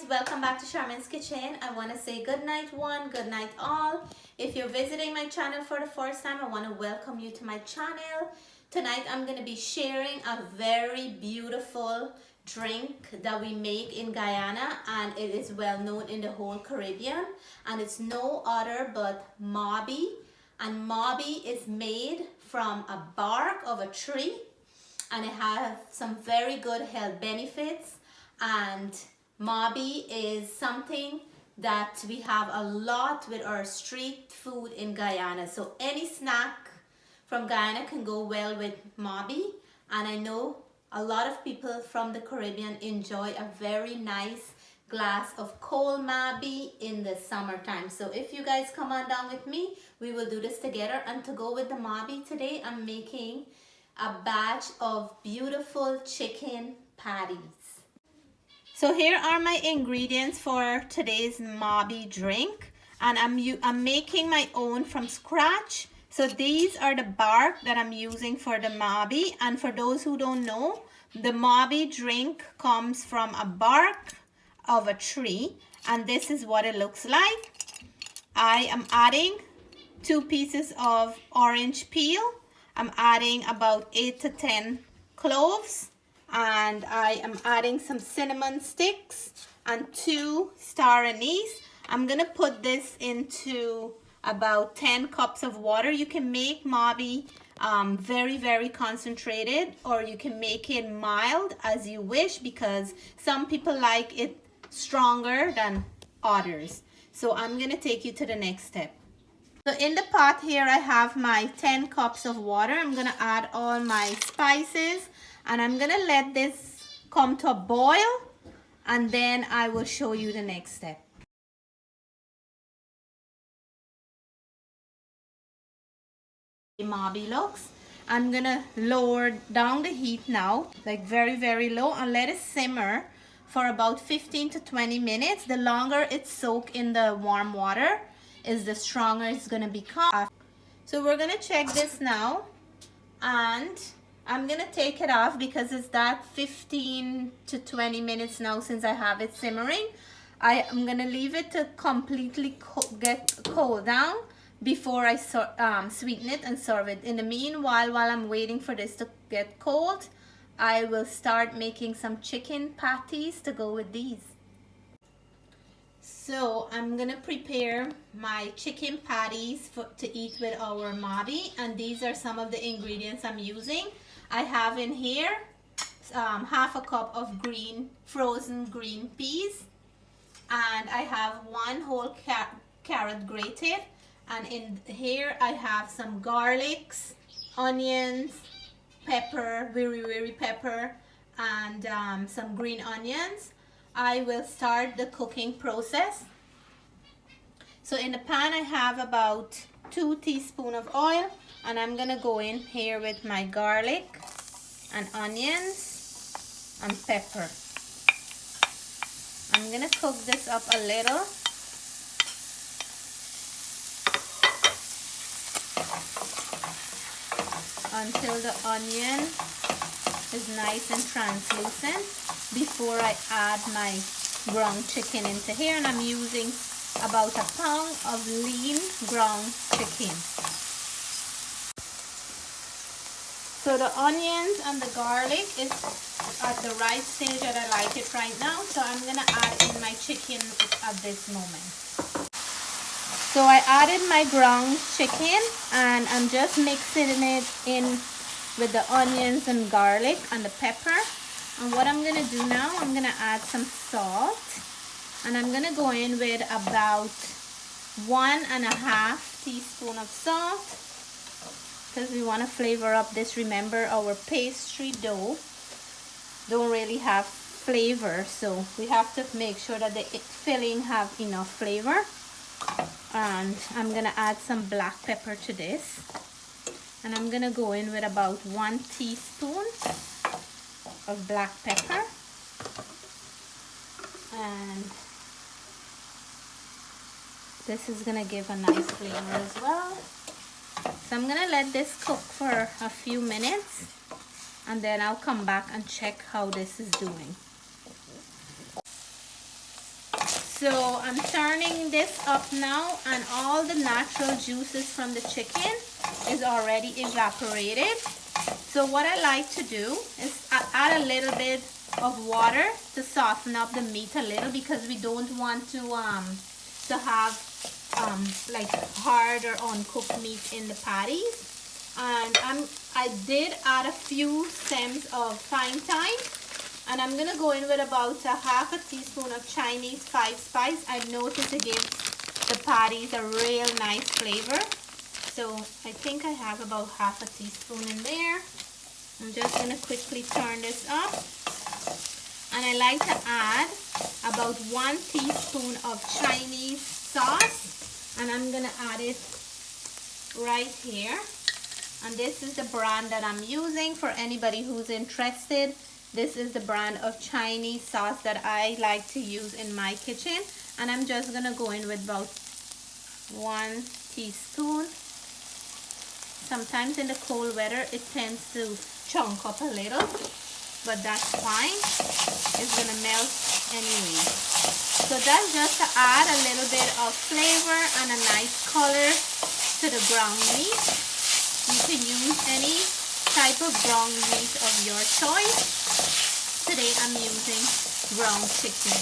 welcome back to Charmaine's Kitchen. I want to say good night one, good night all. If you're visiting my channel for the first time, I want to welcome you to my channel. Tonight I'm going to be sharing a very beautiful drink that we make in Guyana, and it is well known in the whole Caribbean, and it's no other but Mauby. And Mauby is made from a bark of a tree, and it has some very good health benefits. And Mauby is something that we have a lot with our street food in Guyana. So any snack from Guyana can go well with Mauby. And I know a lot of people from the Caribbean enjoy a very nice glass of cold Mauby in the summertime. So if you guys come on down with me, we will do this together. And to go with the Mauby today, I'm making a batch of beautiful chicken patties. So here are my ingredients for today's Mauby drink, and I'm making my own from scratch. So these are the bark that I'm using for the Mauby, and for those who don't know, the Mauby drink comes from a bark of a tree, and this is what it looks like. I am adding 2 pieces of orange peel. I'm adding about 8 to 10 cloves, and I am adding some cinnamon sticks and 2 star anise. I'm gonna put this into about 10 cups of water. You can make Mauby very concentrated, or you can make it mild as you wish, because some people like it stronger than others. So I'm gonna take you to the next step. So in the pot here, I have my 10 cups of water. I'm gonna add all my spices, and I'm gonna let this come to a boil, and then I will show you the next step. Mauby looks. I'm gonna lower down the heat now, like very low, and let it simmer for about 15 to 20 minutes. The longer it's soaked in the warm water is the stronger it's gonna become. So we're gonna check this now, and I'm gonna take it off because it's that 15 to 20 minutes now since I have it simmering. I am gonna leave it to completely get cooled down before I sweeten it and serve it. In the meanwhile, while I'm waiting for this to get cold, I will start making some chicken patties to go with these. So I'm gonna prepare my chicken patties to eat with our Mauby, and these are some of the ingredients I'm using. I have in here half a cup of frozen green peas, and I have 1 whole carrot grated, and in here I have some garlics, onions, pepper, wirrie pepper, and some green onions. I will start the cooking process. So in the pan I have about 2 teaspoons of oil, and I'm gonna go in here with my garlic and onions and pepper. I'm gonna cook this up a little. Until the onion is nice and translucent before I add my ground chicken into here, and I'm using about a pound of lean ground chicken. So the onions and the garlic is at the right stage that I like it right now, so I'm gonna add in my chicken at this moment. So I added my ground chicken, and I'm just mixing it in with the onions and garlic and the pepper. And what I'm gonna do now, I'm gonna add some salt, and I'm gonna go in with about 1.5 teaspoons of salt, because we want to flavor up this. Remember, our pastry dough don't really have flavor, so we have to make sure that the filling have enough flavor. And I'm gonna add some black pepper to this, and I'm gonna go in with about 1 teaspoon of black pepper, and this is gonna give a nice flavor as well. So I'm gonna let this cook for a few minutes, and then I'll come back and check how this is doing. So I'm turning this up now, and all the natural juices from the chicken is already evaporated. So what I like to do is add a little bit of water to soften up the meat a little, because we don't want to have like hard or uncooked meat in the patties. And I did add a few stems of fine thyme, and I'm gonna go in with about a half a teaspoon of Chinese 5 spice. I noticed it gives the patties a real nice flavor. So I think I have about half a teaspoon in there. I'm just gonna quickly turn this up. And I like to add about 1 teaspoon of Chinese sauce, and I'm gonna add it right here. And this is the brand that I'm using for anybody who's interested. This is the brand of Chinese sauce that I like to use in my kitchen. And I'm just gonna go in with about 1 teaspoon. Sometimes in the cold weather it tends to chunk up a little, but that's fine. It's gonna melt anyway. So that's just to add a little bit of flavor and a nice color to the ground meat. You can use any type of ground meat of your choice. Today I'm using ground chicken.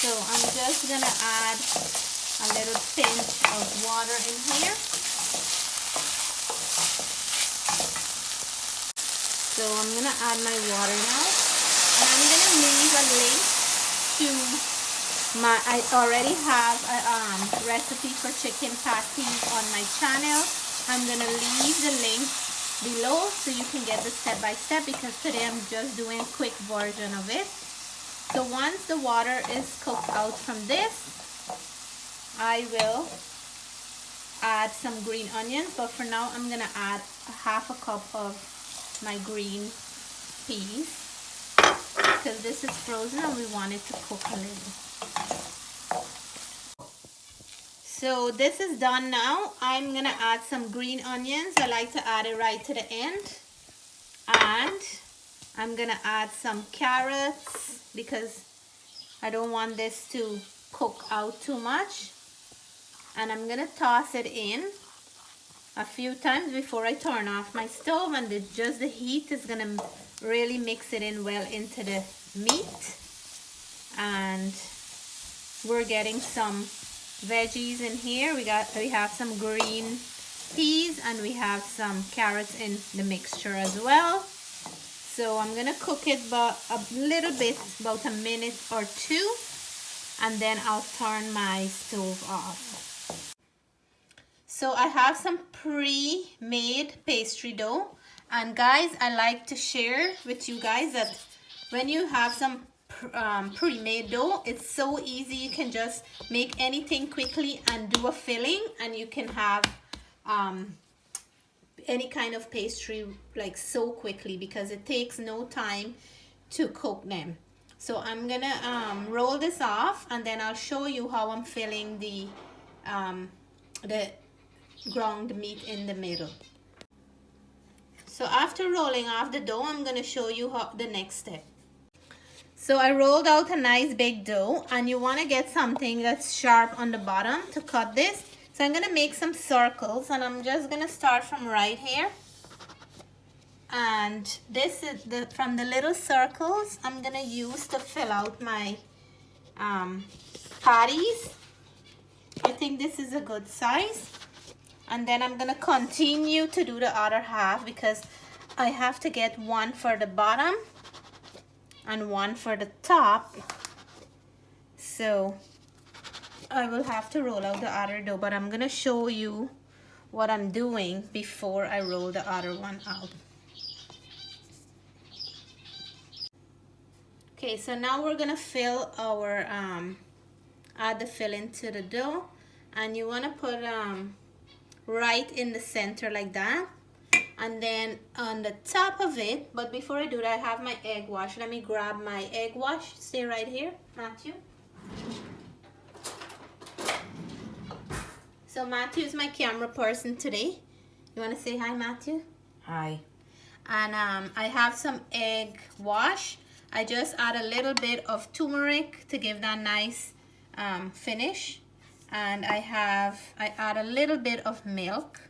So I'm just gonna add a little pinch of water in here. So I'm gonna add my water now, and I'm gonna leave a link to I already have a recipe for chicken patties on my channel. I'm gonna leave the link below so you can get the step-by-step, because today I'm just doing a quick version of it. So once the water is cooked out from this, I will add some green onions, but for now I'm gonna add a half a cup of my green peas, because this is frozen and we want it to cook a little. So this is done now. I'm gonna add some green onions. I like to add it right to the end. And I'm gonna add some carrots, because I don't want this to cook out too much. And I'm gonna toss it in a few times before I turn off my stove, and just the heat is gonna really mix it in well into the meat. And we're getting some veggies in here. We have some green peas, and we have some carrots in the mixture as well. So I'm gonna cook it about a little bit, about a minute or two, and then I'll turn my stove off. So I have some pre-made pastry dough, and guys, I like to share with you guys that when you have some pre-made dough, it's so easy. You can just make anything quickly and do a filling, and you can have any kind of pastry like so quickly, because it takes no time to cook them. So I'm gonna roll this off, and then I'll show you how I'm filling the ground meat in the middle. So after rolling off the dough, I'm gonna show you the next step. So I rolled out a nice big dough, and you want to get something that's sharp on the bottom to cut this. So I'm going to make some circles, and I'm just going to start from right here. And this is from the little circles I'm going to use to fill out my patties. I think this is a good size. And then I'm going to continue to do the other half, because I have to get one for the bottom and one for the top. So I will have to roll out the other dough, but I'm gonna show you what I'm doing before I roll the other one out. Okay, so now we're gonna fill our add the filling to the dough, and you want to put right in the center like that. And then on the top of it, but before I do that, I have my egg wash. Let me grab my egg wash. Stay right here, Matthew. So Matthew is my camera person today. You want to say hi, Matthew? Hi. And I have some egg wash. I just add a little bit of turmeric to give that nice finish, and I add a little bit of milk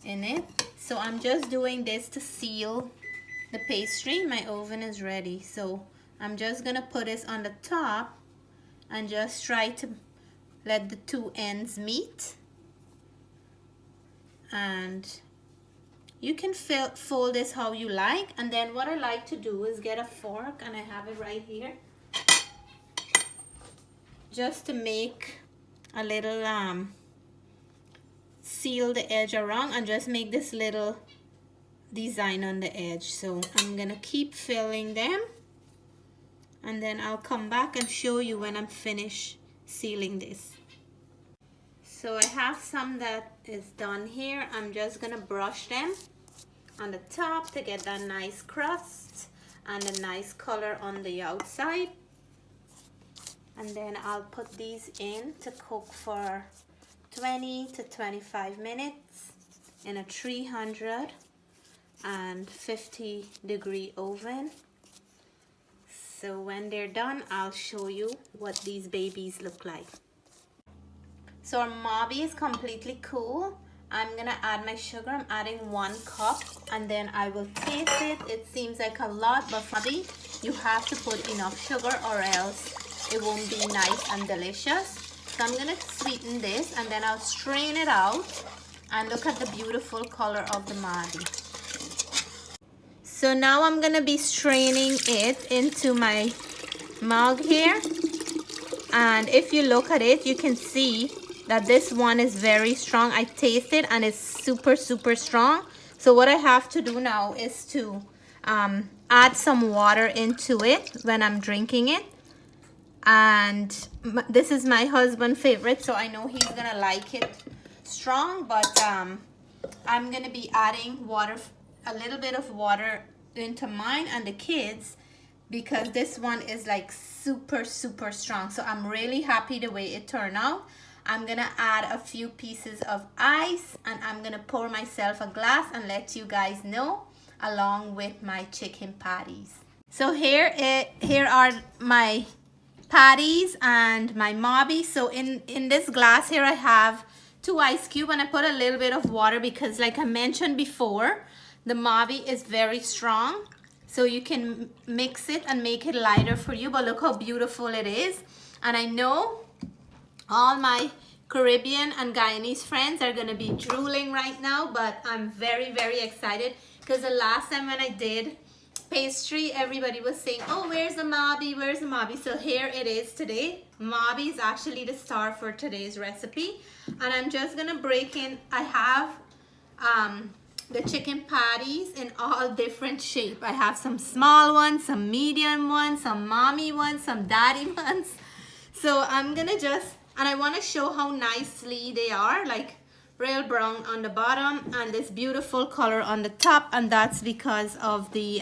in it. So I'm just doing this to seal the pastry. My oven is ready, so I'm just gonna put this on the top and just try to let the two ends meet. And you can fold this how you like. And then what I like to do is get a fork, and I have it right here, just to make a little seal the edge around and just make this little design on the edge. So I'm gonna keep filling them, and then I'll come back and show you when I'm finished sealing this. So I have some that is done here. I'm just gonna brush them on the top to get that nice crust and a nice color on the outside. And then I'll put these in to cook for 20 to 25 minutes in a 350-degree oven. So when they're done, I'll show you what these babies look like. So our Mauby is completely cool. I'm gonna add my sugar. I'm adding 1 cup, and then I will taste it. It seems like a lot, but for Mauby, you have to put enough sugar or else it won't be nice and delicious. So I'm gonna sweeten this, and then I'll strain it out, and look at the beautiful color of the Mauby. So now I'm gonna be straining it into my mug here, and if you look at it, you can see that this one is very strong. I taste it and it's super strong. So what I have to do now is to add some water into it when I'm drinking it. And this is my husband's favorite, so I know he's gonna like it strong, but I'm gonna be adding water, a little bit of water into mine and the kids, because this one is like super strong. So I'm really happy the way it turned out. I'm gonna add a few pieces of ice, and I'm gonna pour myself a glass and let you guys know, along with my chicken patties. So here are my patties and my Mauby. So in this glass here, I have 2 ice cubes, and I put a little bit of water because, like I mentioned before, the Mauby is very strong. So you can mix it and make it lighter for you, but look how beautiful it is. And I know all my Caribbean and Guyanese friends are gonna be drooling right now, but I'm very excited, because the last time when I did pastry, everybody was saying, oh, where's the Mauby, where's the Mauby? So here it is today. Mauby is actually the star for today's recipe. And I'm just gonna break in, I have the chicken patties in all different shape. I have some small ones, some medium ones, some mommy ones, some daddy ones. So I'm gonna just, and I want to show how nicely they are, like real brown on the bottom and this beautiful color on the top, and that's because of the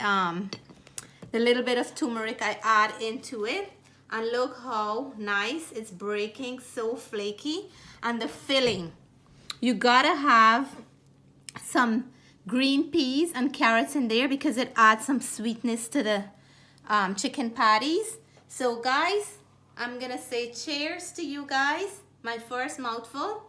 little bit of turmeric I add into it. And look how nice it's breaking, so flaky. And the filling, you gotta have some green peas and carrots in there because it adds some sweetness to the chicken patties. So guys, I'm gonna say cheers to you guys. My first mouthful.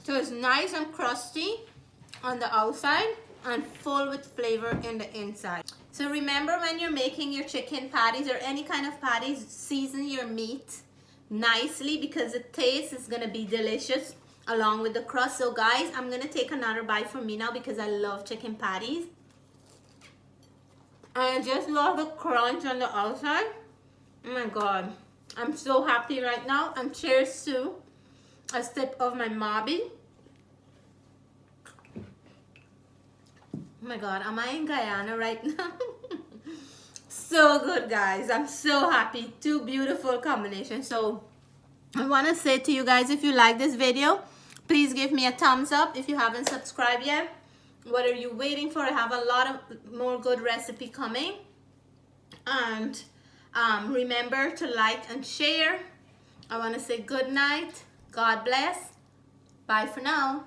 So it's nice and crusty on the outside and full with flavor in the inside. So remember, when you're making your chicken patties or any kind of patties, season your meat nicely because the taste is gonna be delicious along with the crust. So guys, I'm gonna take another bite for me now because I love chicken patties. I just love the crunch on the outside. Oh my God, I'm so happy right now. And cheers to a sip of my Mauby. Oh my God, am I in Guyana right now? So good, guys. I'm so happy. 2 beautiful combinations. So I want to say to you guys, if you like this video, please give me a thumbs up. If you haven't subscribed yet, what are you waiting for? I have a lot of more good recipe coming. And remember to like and share. I want to say good night. God bless. Bye for now.